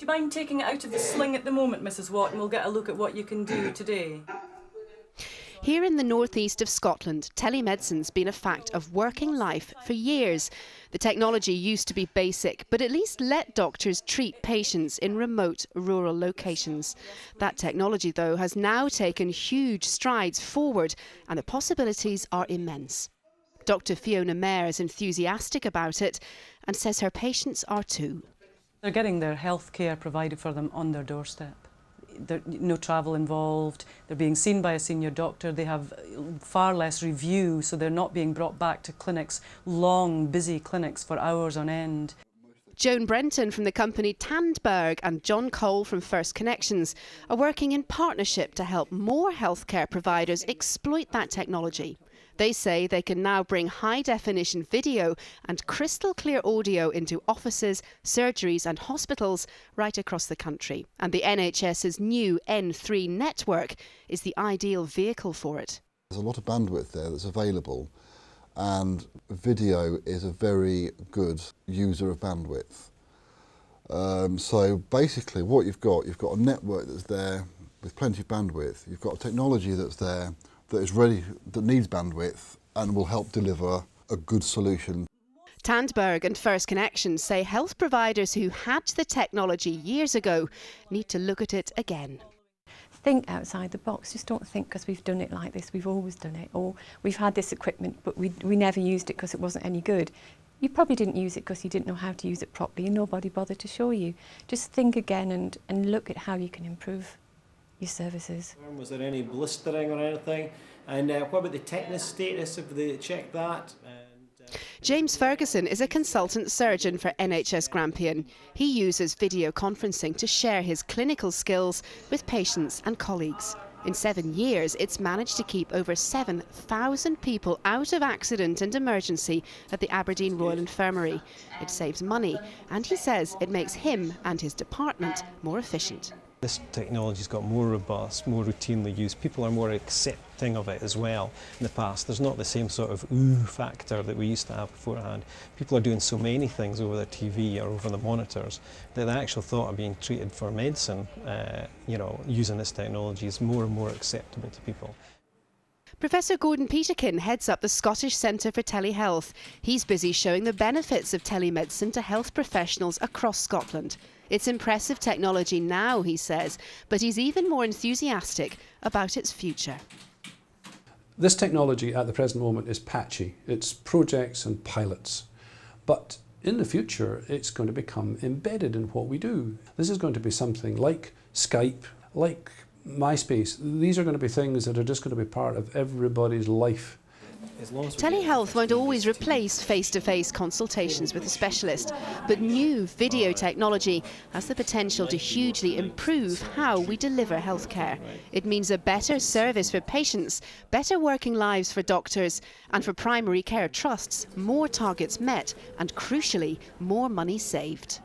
you mind taking it out of the sling at the moment, Mrs. Watt, and we'll get a look at what you can do today? Here in the northeast of Scotland, telemedicine's been a fact of working life for years. The technology used to be basic, but at least let doctors treat patients in remote rural locations. That technology, though, has now taken huge strides forward, and the possibilities are immense. Dr. Fiona Mayer is enthusiastic about it and says her patients are too. They're getting their health care provided for them on their doorstep. There's no travel involved, they're being seen by a senior doctor, they have far less review, so they're not being brought back to clinics, long, busy clinics for hours on end. Joan Brenton from the company Tandberg and John Cole from First Connections are working in partnership to help more healthcare providers exploit that technology. They say they can now bring high-definition video and crystal-clear audio into offices, surgeries and hospitals right across the country. And the NHS's new N3 network is the ideal vehicle for it. There's a lot of bandwidth there that's available, and video is a very good user of bandwidth. So basically what you've got a network that's there with plenty of bandwidth, you've got a technology that's there that is ready, that needs bandwidth and will help deliver a good solution. Tandberg and First Connections say health providers who had the technology years ago need to look at it again. Think outside the box. Just don't think because we've done it like this, we've always done it, or we've had this equipment but we never used it because it wasn't any good. You probably didn't use it because you didn't know how to use it properly and nobody bothered to show you. Just think again and look at how you can improve your services. Was there any blistering or anything? And what about the tetanus status? Have they checked that? James Ferguson is a consultant surgeon for NHS Grampian. He uses video conferencing to share his clinical skills with patients and colleagues. In 7 years, it's managed to keep over 7,000 people out of accident and emergency at the Aberdeen Royal Infirmary. It saves money, and he says it makes him and his department more efficient. This technology's got more robust, more routinely used. People are more accepting of it as well. In the past, there's not the same sort of ooh factor that we used to have beforehand. People are doing so many things over their TV or over the monitors that the actual thought of being treated for medicine, using this technology is more and more acceptable to people. Professor Gordon Peterkin heads up the Scottish Centre for Telehealth. He's busy showing the benefits of telemedicine to health professionals across Scotland. It's impressive technology now, he says, but he's even more enthusiastic about its future. This technology at the present moment is patchy. It's projects and pilots. But in the future, it's going to become embedded in what we do. This is going to be something like Skype, like MySpace. These are going to be things that are just going to be part of everybody's life. Telehealth won't always replace face-to-face consultations with a specialist, but new video technology has the potential to hugely improve how we deliver healthcare. It means a better service for patients, better working lives for doctors, and for primary care trusts, more targets met and, crucially, more money saved.